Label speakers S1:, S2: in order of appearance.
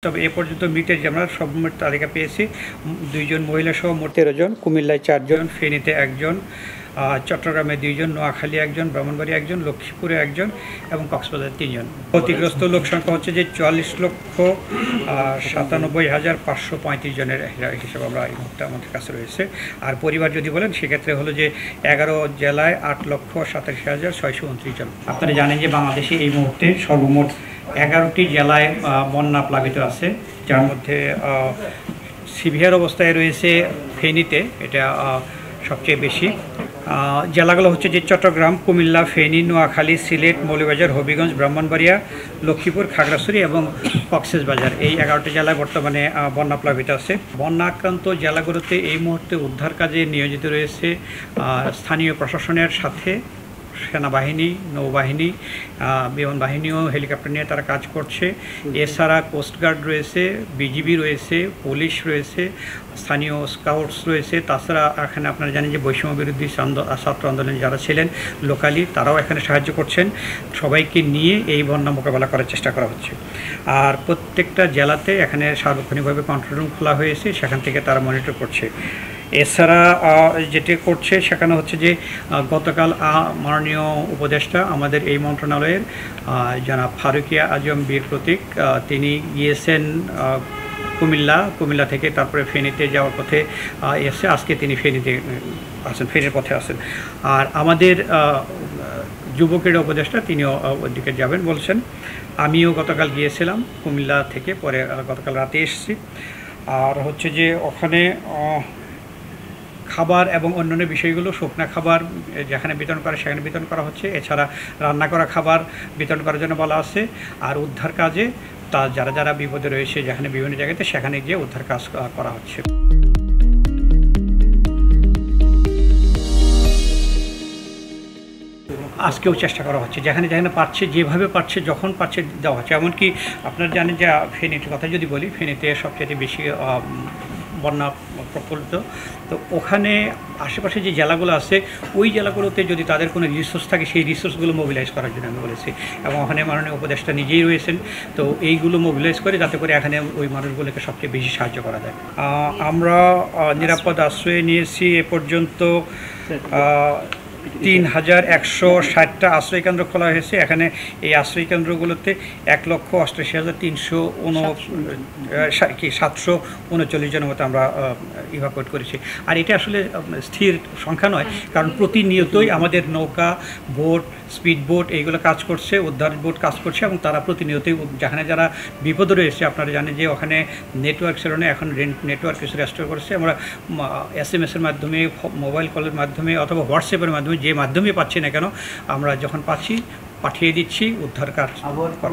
S1: তবে এ পর্যন্ত মৃতের যে আমরা সর্বমোট তালিকা পেয়েছি 2 জন মহিলা সহ মোট 13 জন, কুমিল্লায় 4 জন, ফেনীতে 1 জন, চট্টগ্রামে 2 জন, নোয়াখালী 1 জন, ব্রাহ্মণবাড়িয়া 1 জন, লক্ষ্মীপুরে 1 জন এবং কক্সবাজারে 3 জন। ক্ষতিগ্রস্ত লোক সংখ্যা হচ্ছে যে 44,97,535 জনের হিসাব আমরা এই মুহূর্তে আমাদের কাছে রয়েছে। আর পরিবার যদি বলেন সেক্ষেত্রে হলো যে 11 জেলায় 8,87,629 জন। আপনারা জানেন যে বাংলাদেশে এই মুহূর্তে সর্বমোট 11টি জেলায় বন্যা প্লাবিত আছে, যার মধ্যে সিভিয়ার অবস্থায় রয়েছে ফেনীতে, এটা সবচেয়ে বেশি। জেলাগুলো হচ্ছে যে চট্টগ্রাম, কুমিল্লা, ফেনী, নোয়াখালী, সিলেট, মৌলভীবাজার, হবিগঞ্জ, ব্রাহ্মণবাড়িয়া, লক্ষ্মীপুর, খাগড়াছড়ি এবং কক্সবাজার। এই 11টি জেলায় বর্তমানে বন্যা প্লাবিত আছে। বন্যা আক্রান্ত জেলাগুলোতে এই মুহূর্তে উদ্ধার কাজে নিয়োজিত রয়েছে স্থানীয় প্রশাসনের সাথে সেনাবাহিনী, নৌবাহিনী, বিমান বাহিনীও হেলিকপ্টার নিয়ে তারা কাজ করছে। এছাড়া কোস্টগার্ড রয়েছে, বিজিবি রয়েছে, পুলিশ রয়েছে, স্থানীয় স্কাউটস রয়েছে। তাছাড়া এখানে আপনারা জানেন যে বৈষম্য বিরোধী ছাত্র আন্দোলনে যারা ছিলেন লোকালি, তারাও এখানে সাহায্য করছেন। সবাইকে নিয়ে এই বন্যা মোকাবেলা করার চেষ্টা করা হচ্ছে। আর প্রত্যেকটা জেলাতে এখানে সার্বক্ষণিকভাবে কন্ট্রোল রুম খোলা হয়েছে, সেখান থেকে তারা মনিটর করছে। এছাড়া যেটি করছে সেখানে হচ্ছে যে গতকাল মাননীয় উপদেষ্টা আমাদের এই মন্ত্রণালয়ের জনাব ফারুকিয়া আজম বীর প্রতীক, তিনি গিয়েছেন কুমিল্লা থেকে, তারপরে ফেনীতে যাওয়ার পথে এসে আজকে তিনি ফেনীতে আছেন, ফেনীর পথে আছেন। আর আমাদের যুব ক্রীড়া উপদেষ্টা তিনিও ওদিকে যাবেন বলছেন। আমিও গতকাল গিয়েছিলাম কুমিল্লা থেকে, পরে গতকাল রাতে এসেছি। আর হচ্ছে যে ওখানে খাবার এবং অন্যান্য বিষয়গুলো, শুকনা খাবার যেখানে বিতরণ করে সেখানে বিতরণ করা হচ্ছে। এছাড়া রান্না করা খাবার বিতরণ করার জন্য বলা আছে। আর উদ্ধার কাজে যারা যারা বিপদে রয়েছে যেখানে বিভিন্ন জায়গাতে, সেখানে গিয়ে উদ্ধার কাজ করা হচ্ছে। আজকেও চেষ্টা করা হচ্ছে, যেখানে যেখানে পারছে, যেভাবে পারছে, যখন পারছে দেওয়া হচ্ছে। এমনকি আপনারা জানেন যে ফেনীর কথা যদি বলি, ফেনীতে সবচেয়ে বেশি বন্যা প্রকল্প, তো ওখানে আশেপাশে যে জেলাগুলো আছে ওই জেলাগুলোতে যদি তাদের কোনো রিসোর্স থাকে সেই রিসোর্সগুলো মোবিলাইজ করার জন্য আমি বলেছি। এবং ওখানে মাননীয় উপদেষ্টা নিজেই রয়েছেন, তো এইগুলো মোবিলাইজ করে যাতে করে এখানে ওই মানুষগুলোকে সবচেয়ে বেশি সাহায্য করা যায়। আমরা নিরাপদ আশ্রয় নিয়েছি এ পর্যন্ত 3,160টা আশ্রয়কেন্দ্র খোলা হয়েছে। এখানে এই আশ্রয়কেন্দ্রগুলোতে 1,88,739 জনের মতো আমরা ইভাকুয়েট করেছি। আর এটা আসলে স্থির সংখ্যা নয়, কারণ প্রতিনিয়তই আমাদের নৌকা, বোট, স্পিড বোট এইগুলো কাজ করছে, উদ্ধার বোট কাজ করছে, এবং তারা প্রতিনিয়তই যেখানে যারা বিপদে রয়েছে, আপনারা জানেন যে ওখানে নেটওয়ার্ক ছিল না, এখন নেটওয়ার্ক কিছু রেস্টোর করেছে। আমরা SMS-এর মাধ্যমে, মোবাইল কলের মাধ্যমে অথবা হোয়াটসঅ্যাপের মাধ্যমে, যে মাধ্যমে পাচ্ছি না কেন, আমরা যখন পাচ্ছি পাঠিয়ে দিচ্ছি উদ্ধার কাজ।